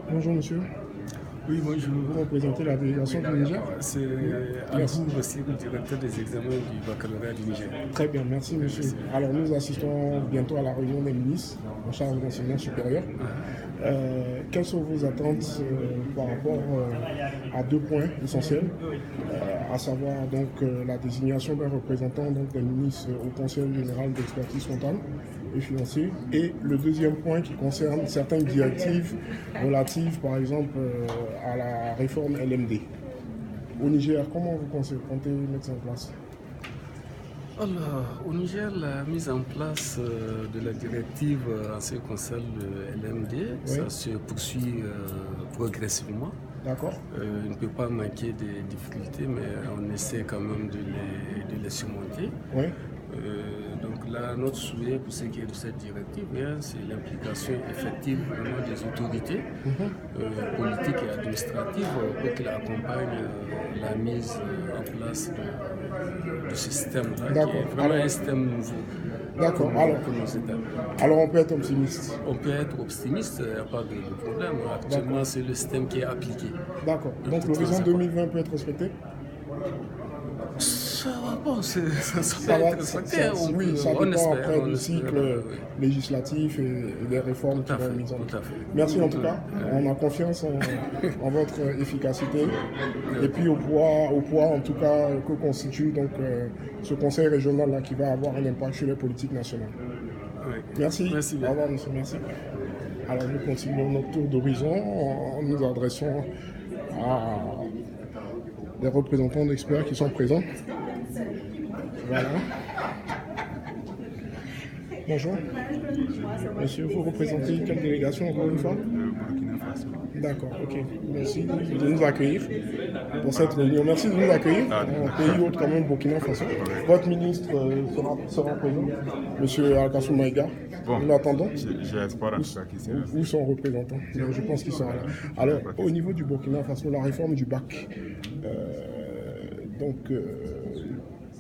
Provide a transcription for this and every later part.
Bonjour monsieur, Oui, bonjour. vous représentez la délégation du Niger? C'est Merci. Abou aussi, le directeur des examens du baccalauréat du Niger. Très bien, merci monsieur. Alors nous assistons bientôt à la réunion des ministres en charge de l'enseignement supérieur. Quelles sont vos attentes par rapport à deux points essentiels, à savoir donc la désignation d'un représentant donc, des ministres au Conseil général d'expertise comptable et financier, et le deuxième point qui concerne certaines directives relatives par exemple à la réforme LMD. Au Niger, comment vous comptez mettre ça en place? Alors, au Niger, la mise en place de la directive en ce qui concerne le LMD, ça se poursuit progressivement. D'accord. Il ne peut pas manquer des difficultés, mais on essaie quand même de les surmonter. Oui. Donc là, notre souhait pour ce qui est de cette directive, c'est l'implication effective vraiment des autorités politiques et administratives pour qu'elles accompagnent la mise en place de ce système-là, qui est vraiment un système nouveau. D'accord, alors on peut être optimiste. On peut être optimiste, il n'y a pas de problème. Actuellement, c'est le système qui est appliqué. D'accord, donc l'horizon 2020 peut être respecté? Bon, ça va être respecté. Oui, ça dépend après du cycle législatif et des réformes qui vont être mises en place. Merci en tout cas, on a confiance en votre efficacité et puis au poids en tout cas que constitue donc ce conseil régional là qui va avoir un impact sur les politiques nationales. Merci. Au revoir monsieur, merci. Alors nous continuons notre tour d'horizon en nous adressant à des représentants d'experts qui sont présents. Voilà. Bonjour. Monsieur, vous représentez quelle délégation encore une fois? Burkina Faso. D'accord, ok. Merci de nous accueillir pour cette réunion. Merci de nous accueillir. Un pays autre quand même, Burkina Faso. Votre ministre sera présent, Monsieur Alkassou Maïga. Bon, nous l'attendons. J'ai espoir en tout cas qu'il sera. Où son représentant? Je pense qu'il sera là. Alors, au niveau du Burkina Faso, la réforme du bac.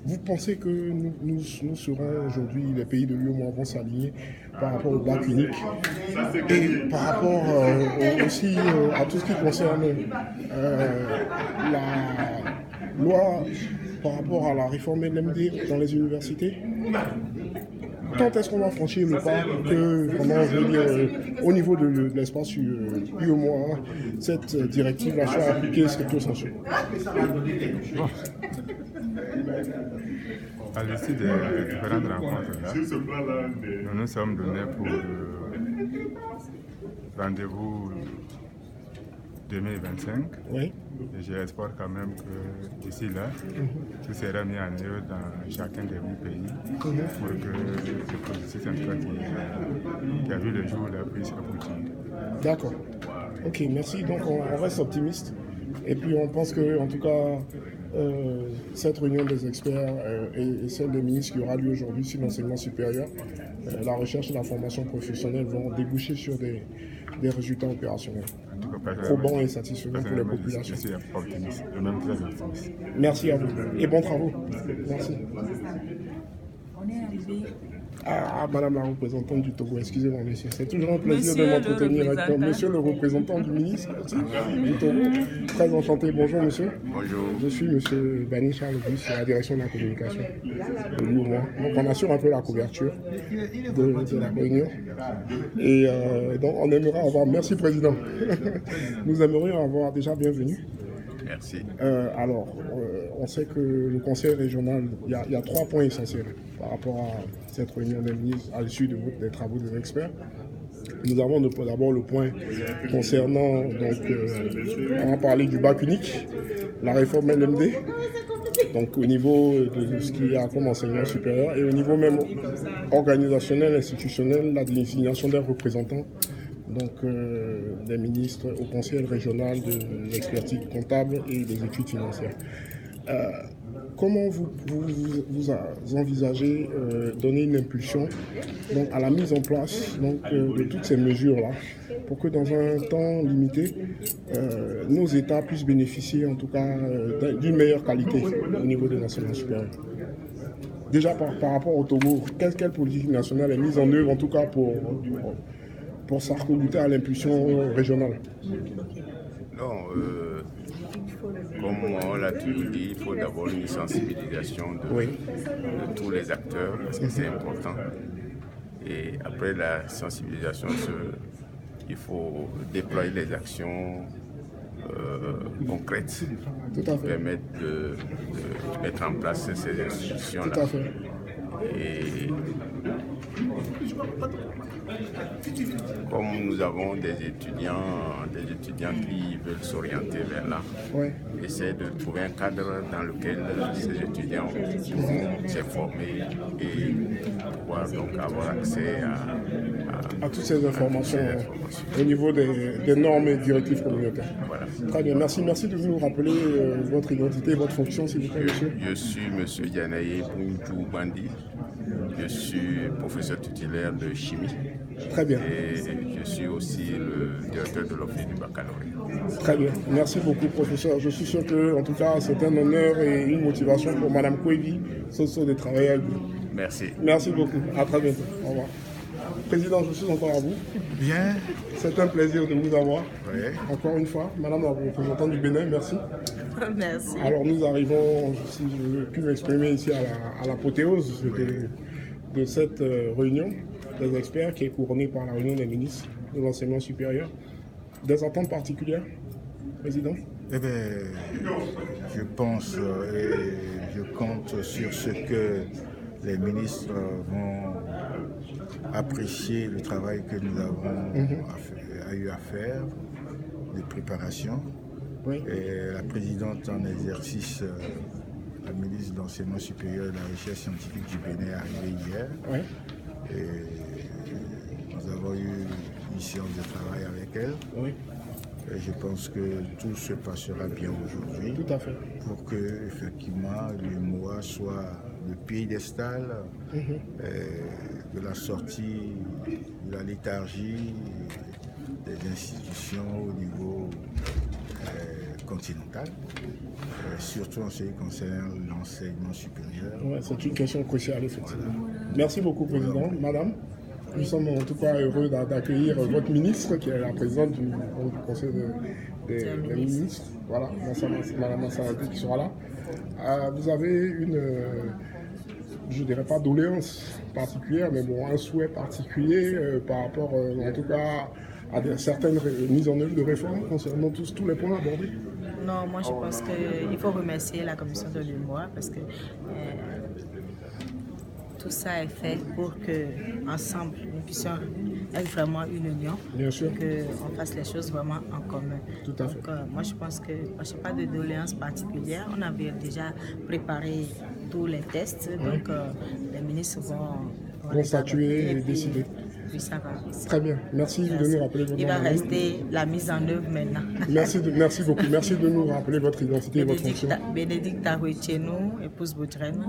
Vous pensez que nous serons aujourd'hui, les pays de l'UEMOA vont s'aligner par rapport au bac unique et par rapport aussi à tout ce qui concerne la loi par rapport à la réforme LMD dans les universités? Quand est-ce qu'on va franchir le pas que, vraiment, je veux dire, au niveau de l'espace UEMOA, cette directive-là soit appliquée stricto sensu? À l'issue des différentes rencontres-là, nous nous sommes donnés pour le rendez-vous 2025. Oui. Et j'ai espoir quand même que d'ici là, tout sera mis en œuvre dans chacun des 8 pays pour que ce processus en tout cas, qui a vu le jour là puisse aboutir. D'accord. Ok, merci. Donc on reste optimiste. Et puis on pense que, en tout cas, cette réunion des experts et celle des ministres qui aura lieu aujourd'hui sur l'enseignement supérieur, la recherche et la formation professionnelle vont déboucher sur des résultats opérationnels probants et satisfaisants pour les populations. Je suis optimiste, et même très optimiste. Merci à vous et bons travaux. Merci. On est arrivé. Madame la représentante du Togo, excusez-moi monsieur, c'est toujours un plaisir de m'entretenir avec monsieur le représentant du ministre du Togo. Très enchanté, bonjour monsieur. Bonjour. Je suis monsieur Bani Charles Bus, à la direction de la communication de l'UEMOA. Donc on assure un peu la couverture de la réunion. Et donc on aimerait avoir, merci président, nous aimerions avoir déjà bienvenue. Merci. On sait que le conseil régional, il y a 3 points essentiels par rapport à cette réunion des ministres à l'issue des travaux des experts. Nous avons d'abord le point concernant, on va parler du bac unique, la réforme LMD, donc au niveau de ce qu'il y a comme enseignement supérieur et au niveau même organisationnel, institutionnel, la désignation des représentants. Donc des ministres au conseil régional de l'expertise comptable et des études financières. Comment vous envisagez donner une impulsion donc, à la mise en place de toutes ces mesures-là pour que dans un temps limité, nos États puissent bénéficier en tout cas d'une meilleure qualité au niveau de l'enseignement supérieur? Déjà par rapport au Togo, quelle politique nationale est mise en œuvre en tout cas pour pour s'arc-bouter à l'impulsion régionale? Non, comme on l'a toujours dit, il faut d'abord une sensibilisation de tous les acteurs, parce que c'est important. Et après la sensibilisation, il faut déployer les actions concrètes qui permettent de mettre en place ces institutions-là. Tout à fait. Et comme nous avons des étudiants qui veulent s'orienter vers là, essayer de trouver un cadre dans lequel ces étudiants pourront se former et pouvoir donc avoir accès à toutes ces informations au niveau des normes et directives communautaires. Voilà. Très bien, merci de nous rappeler votre identité et votre fonction, s'il vous plaît, monsieur. Je suis monsieur Dianaye Bountou Bandi. Je suis professeur titulaire de chimie. Très bien. Et je suis aussi le directeur de l'Office du baccalauréat. Très bien. Merci beaucoup, professeur. Je suis sûr que, en tout cas, c'est un honneur et une motivation pour Madame Kouevi, Soso, de travailler avec vous. Merci. Merci beaucoup. À très bientôt. Au revoir. Président, je suis encore à vous. Bien. C'est un plaisir de vous avoir. Oui. Encore une fois, Madame la représentante du Bénin, merci. Merci. Alors nous arrivons, si je puis m'exprimer ici, à l'apothéose de cette réunion des experts qui est couronnée par la réunion des ministres de l'enseignement supérieur. Des attentes particulières, Président? Eh bien, je pense et je compte sur ce que les ministres vont apprécier le travail que nous avons eu à faire, de préparation. Oui. Et la présidente en exercice, la ministre de l'Enseignement supérieur et de la Recherche scientifique du Bénin, est arrivée hier. Oui. Et nous avons eu une séance de travail avec elle. Oui. Et je pense que tout se passera bien aujourd'hui. Tout à fait. Pour que, effectivement, le MOA soit le piédestal de la sortie de la léthargie des institutions au niveau continental, surtout en ce qui concerne l'enseignement supérieur. Ouais, c'est une question cruciale, effectivement. Merci beaucoup, Président. Madame, nous sommes en tout cas heureux d'accueillir votre ministre, qui est la présidente du Conseil des ministres. Voilà, Madame Massaradi qui sera là. Vous avez une, je ne dirais pas doléance particulière, mais bon, un souhait particulier par rapport, en tout cas, à certaines mises en œuvre de réformes concernant tous les points abordés? Non, moi je pense qu'il faut remercier la commission de l'UMOA parce que tout ça est fait pour que ensemble nous puissions être vraiment une union, qu'on fasse les choses vraiment en commun. Tout à fait. Donc moi je pense que je n'ai pas de doléance particulière. On avait déjà préparé tous les tests, donc les ministres vont statuer et décider. Puis ça va. Très bien. Merci de nous rappeler votre nom. Il va rester la mise en œuvre maintenant. Merci beaucoup. Merci de nous rappeler votre identité et votre fonction. Bénédicte Arouetchenou, épouse Boudrenne.